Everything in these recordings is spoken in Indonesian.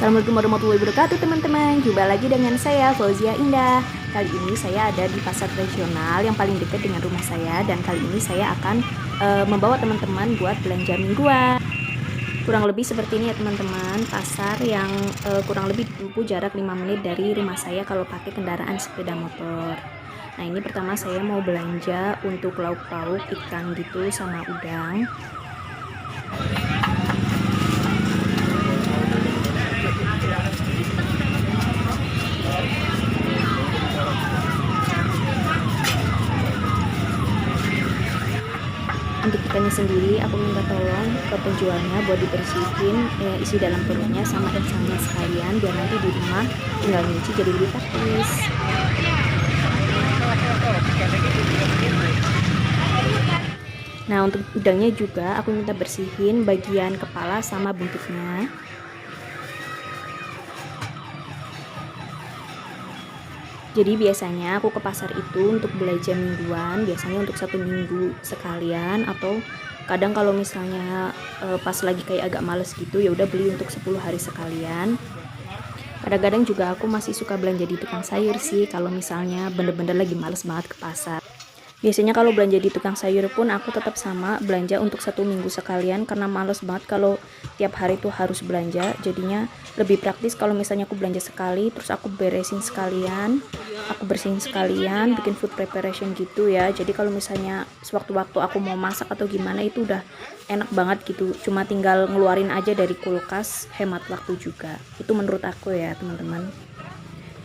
Assalamualaikum warahmatullahi wabarakatuh teman-teman. Jumpa lagi dengan saya Fauzia Indah. Kali ini saya ada di pasar regional yang paling dekat dengan rumah saya. Dan kali ini saya akan membawa teman-teman buat belanja mingguan. Kurang lebih seperti ini ya teman-teman. Pasar yang kurang lebih tempuh jarak 5 menit dari rumah saya kalau pakai kendaraan sepeda motor. Nah ini pertama saya mau belanja untuk lauk pauk ikan gitu sama udang. Untuk ikannya sendiri aku minta tolong ke penjualnya buat dibersihin isi dalam perutnya sama insangnya sekalian, biar nanti di rumah tinggal nyuci jadi lebih praktis. Nah untuk udangnya juga aku minta bersihin bagian kepala sama buntutnya. Jadi biasanya aku ke pasar itu untuk belanja mingguan, biasanya untuk 1 minggu sekalian, atau kadang kalau misalnya pas lagi kayak agak males gitu ya udah beli untuk 10 hari sekalian. Kadang-kadang juga aku masih suka belanja di tukang sayur sih kalau misalnya bener-bener lagi males banget ke pasar. Biasanya kalau belanja di tukang sayur pun aku tetap sama belanja untuk 1 minggu sekalian, karena males banget kalau tiap hari tuh harus belanja. Jadinya lebih praktis kalau misalnya aku belanja sekali terus aku beresin sekalian, aku bersihin sekalian, bikin food preparation gitu ya. Jadi kalau misalnya sewaktu-waktu aku mau masak atau gimana itu udah enak banget gitu, cuma tinggal ngeluarin aja dari kulkas, hemat waktu juga. Itu menurut aku ya teman-teman.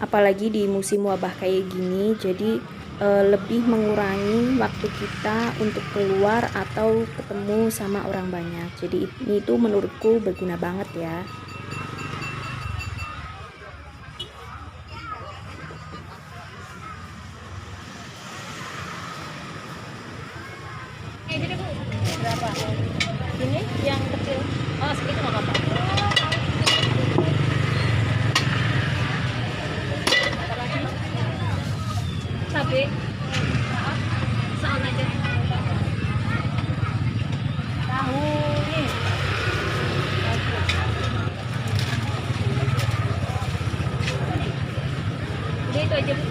Apalagi di musim wabah kayak gini, jadi lebih mengurangi waktu kita untuk keluar atau ketemu sama orang banyak. Jadi ini tuh menurutku berguna banget ya. Jadi Bu, berapa? Ini yang kecil. Oh, segitu nggak apa-apa. Cabai. Soal aja. Tahu nih. Udah itu aja Bu.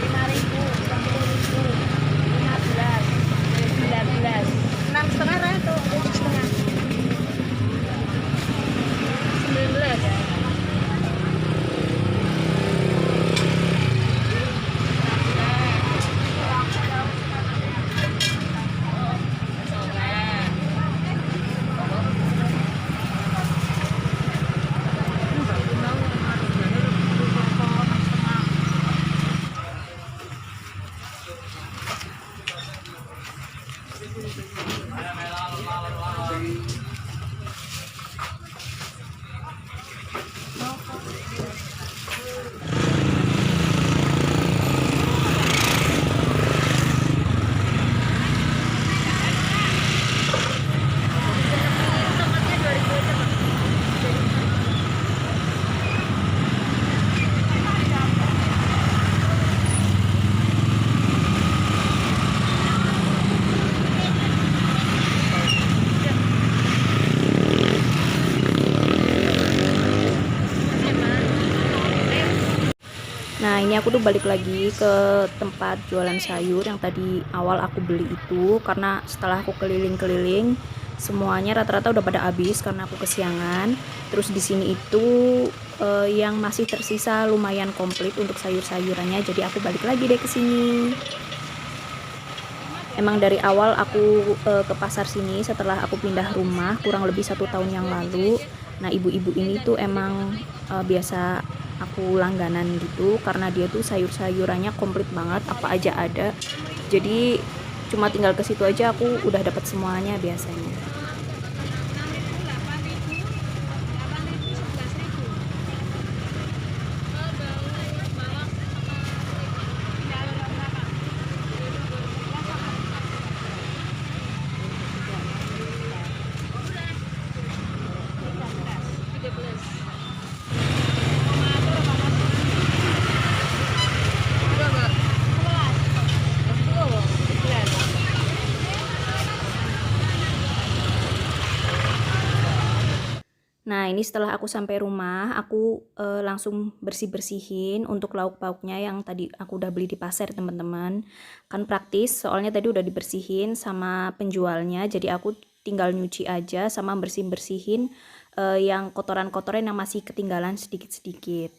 5.000, 10.000, 15, 19, 6,5 tuh, 6,5. 19 ya. Nah ini aku tuh balik lagi ke tempat jualan sayur yang tadi awal aku beli itu, karena setelah aku keliling-keliling semuanya rata-rata udah pada habis karena aku kesiangan. Terus di sini itu yang masih tersisa lumayan komplit untuk sayur-sayurannya, jadi aku balik lagi deh ke sini. Emang dari awal aku ke pasar sini setelah aku pindah rumah kurang lebih 1 tahun yang lalu. Nah ibu-ibu ini tuh emang biasa aku langganan gitu, karena dia tuh sayur-sayurannya komplit banget, apa aja ada. Jadi cuma tinggal ke situ aja aku udah dapat semuanya biasanya. Nah, ini setelah aku sampai rumah, aku langsung bersih-bersihin untuk lauk pauknya yang tadi aku udah beli di pasar, teman-teman. Kan praktis, soalnya tadi udah dibersihin sama penjualnya, jadi aku tinggal nyuci aja sama bersih-bersihin yang kotoran-kotoran yang masih ketinggalan sedikit-sedikit.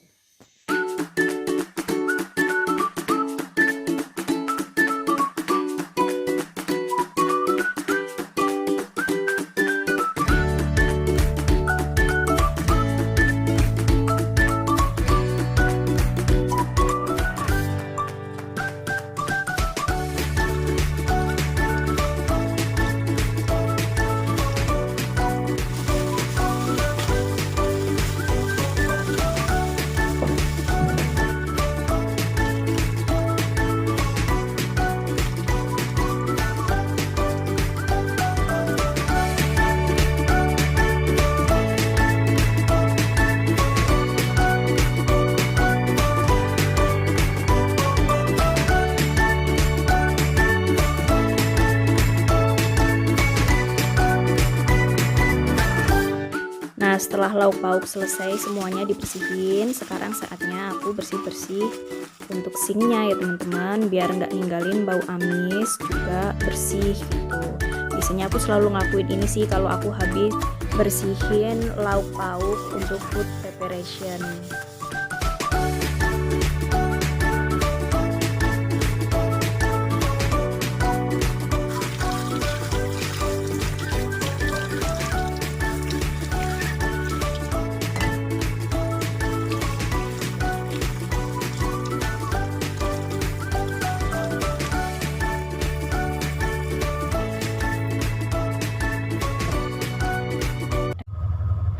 Nah, setelah lauk pauk selesai semuanya dibersihin, sekarang saatnya aku bersih-bersih untuk sinknya ya teman-teman, biar nggak ninggalin bau amis, juga bersih gitu. Biasanya aku selalu ngelakuin ini sih kalau aku habis bersihin lauk pauk untuk food preparation.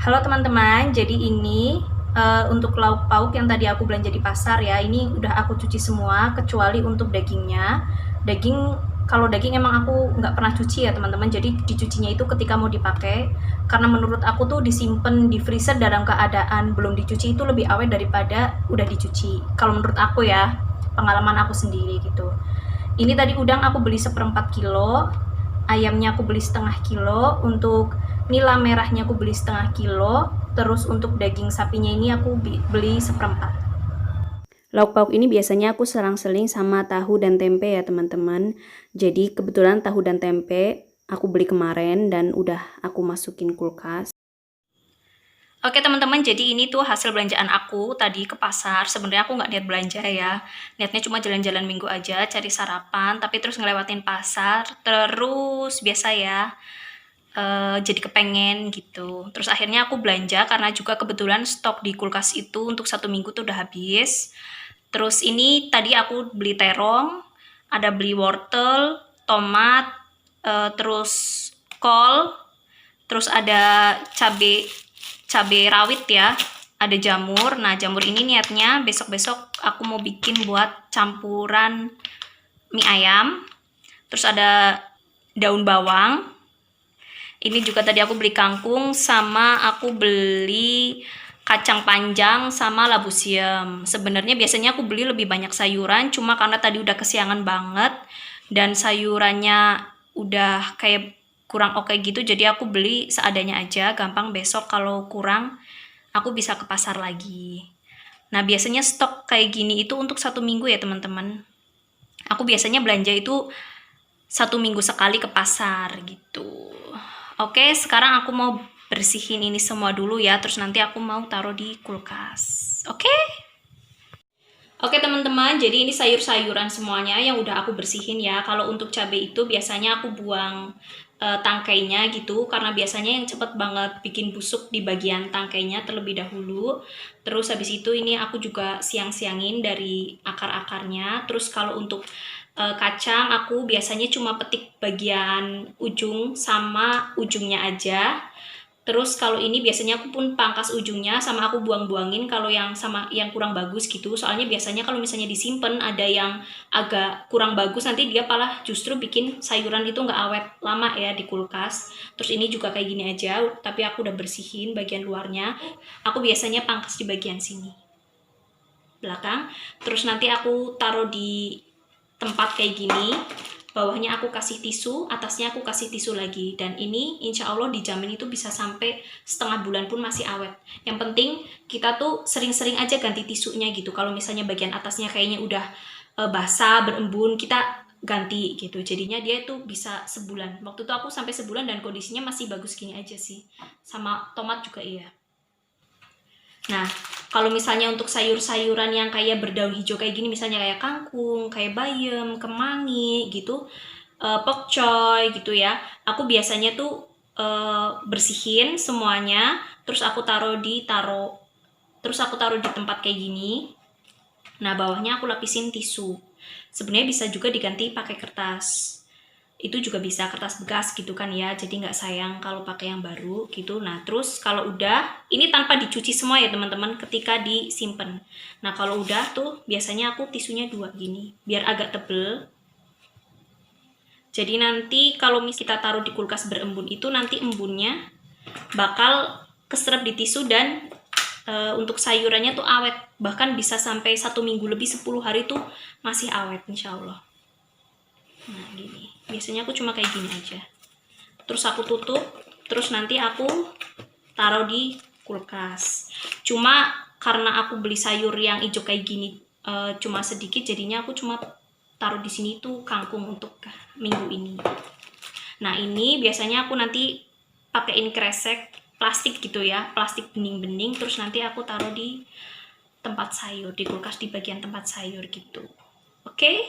Halo teman-teman, jadi ini untuk lauk pauk yang tadi aku belanja di pasar ya, ini udah aku cuci semua kecuali untuk dagingnya. Kalau daging emang aku nggak pernah cuci ya teman-teman, jadi dicucinya itu ketika mau dipakai. Karena menurut aku tuh disimpan di freezer dalam keadaan belum dicuci itu lebih awet daripada udah dicuci. Kalau menurut aku ya, pengalaman aku sendiri gitu. Ini tadi udang aku beli 1/4 kilo, ayamnya aku beli 1/2 kilo, untuk nila merahnya aku beli 1/2 kilo, terus untuk daging sapinya ini aku beli 1/4. Lauk pauk ini biasanya aku selang-seling sama tahu dan tempe ya teman-teman. Jadi kebetulan tahu dan tempe aku beli kemarin dan udah aku masukin kulkas. Oke teman-teman, jadi ini tuh hasil belanjaan aku tadi ke pasar. Sebenarnya aku nggak niat belanja ya, niatnya cuma jalan-jalan minggu aja, cari sarapan, tapi terus ngelewatin pasar, terus biasa ya, jadi kepengen gitu. Terus akhirnya aku belanja karena juga kebetulan stok di kulkas itu untuk 1 minggu tuh udah habis. Terus ini tadi aku beli terong, ada beli wortel, tomat, terus kol, terus ada cabai rawit ya, ada jamur. Nah, jamur ini niatnya besok-besok aku mau bikin buat campuran mie ayam. Terus ada daun bawang. Ini juga tadi aku beli kangkung, sama aku beli kacang panjang sama labu siam. Sebenarnya biasanya aku beli lebih banyak sayuran, cuma karena tadi udah kesiangan banget dan sayurannya udah kayak kurang oke gitu, jadi aku beli seadanya aja, gampang besok kalau kurang aku bisa ke pasar lagi. Nah, biasanya stok kayak gini itu untuk 1 minggu ya teman-teman. Aku biasanya belanja itu 1 minggu sekali ke pasar gitu. Oke, sekarang aku mau bersihin ini semua dulu ya, terus nanti aku mau taruh di kulkas. Oke? Oke teman-teman, jadi ini sayur-sayuran semuanya yang udah aku bersihin ya. Kalau untuk cabai itu biasanya aku buang tangkainya gitu, karena biasanya yang cepet banget bikin busuk di bagian tangkainya terlebih dahulu. Terus habis itu ini aku juga siang-siangin dari akar-akarnya. Terus kalau untuk kacang aku biasanya cuma petik bagian ujung sama ujungnya aja. Terus kalau ini biasanya aku pun pangkas ujungnya sama aku buang-buangin kalau yang sama yang kurang bagus gitu. Soalnya biasanya kalau misalnya disimpan ada yang agak kurang bagus, nanti dia malah justru bikin sayuran itu nggak awet lama ya di kulkas. Terus ini juga kayak gini aja, tapi aku udah bersihin bagian luarnya. Aku biasanya pangkas di bagian sini belakang. Terus nanti aku taruh di tempat kayak gini. bawahnya aku kasih tisu, atasnya aku kasih tisu lagi. Dan ini insya Allah dijamin itu bisa sampai setengah bulan pun masih awet. Yang penting kita tuh sering-sering aja ganti tisunya gitu. Kalau misalnya bagian atasnya kayaknya udah basah, berembun, kita ganti gitu. Jadinya dia tuh bisa sebulan. Waktu itu aku sampai sebulan dan kondisinya masih bagus gini aja sih. Sama tomat juga iya. Nah, kalau misalnya untuk sayur-sayuran yang kayak berdaun hijau kayak gini, misalnya kayak kangkung, kayak bayam, kemangi gitu, pokcoy gitu ya, aku biasanya tuh bersihin semuanya, terus aku taruh di tempat kayak gini. Nah, bawahnya aku lapisin tisu. Sebenarnya bisa juga diganti pakai kertas. Itu juga bisa kertas bekas gitu kan ya, jadi nggak sayang kalau pakai yang baru gitu. Nah terus kalau udah, ini tanpa dicuci semua ya teman-teman ketika disimpan. Nah kalau udah tuh biasanya aku tisunya 2 gini biar agak tebel. Jadi nanti kalau kita taruh di kulkas berembun itu nanti embunnya bakal keserap di tisu dan untuk sayurannya tuh awet, bahkan bisa sampai 1 minggu lebih, 10 hari tuh masih awet insya Allah. Nah gini, biasanya aku cuma kayak gini aja, terus aku tutup, terus nanti aku taruh di kulkas. Cuma karena aku beli sayur yang hijau kayak gini cuma sedikit, jadinya aku cuma taruh di sini tuh kangkung untuk minggu ini. Nah ini biasanya aku nanti pakein kresek plastik gitu ya, plastik bening-bening, terus nanti aku taruh di tempat sayur, di kulkas di bagian tempat sayur gitu. Oke?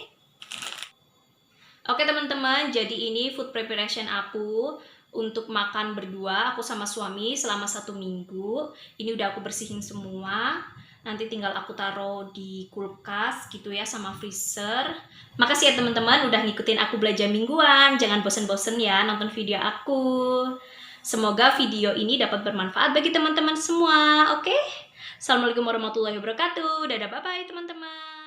Oke teman-teman, jadi ini food preparation aku untuk makan berdua, aku sama suami selama 1 minggu. Ini udah aku bersihin semua. Nanti tinggal aku taruh di kulkas gitu ya, sama freezer. Makasih ya teman-teman udah ngikutin aku belajar mingguan. Jangan bosen-bosen ya nonton video aku. Semoga video ini dapat bermanfaat bagi teman-teman semua. Oke? Assalamualaikum warahmatullahi wabarakatuh. Dadah, bye-bye teman-teman.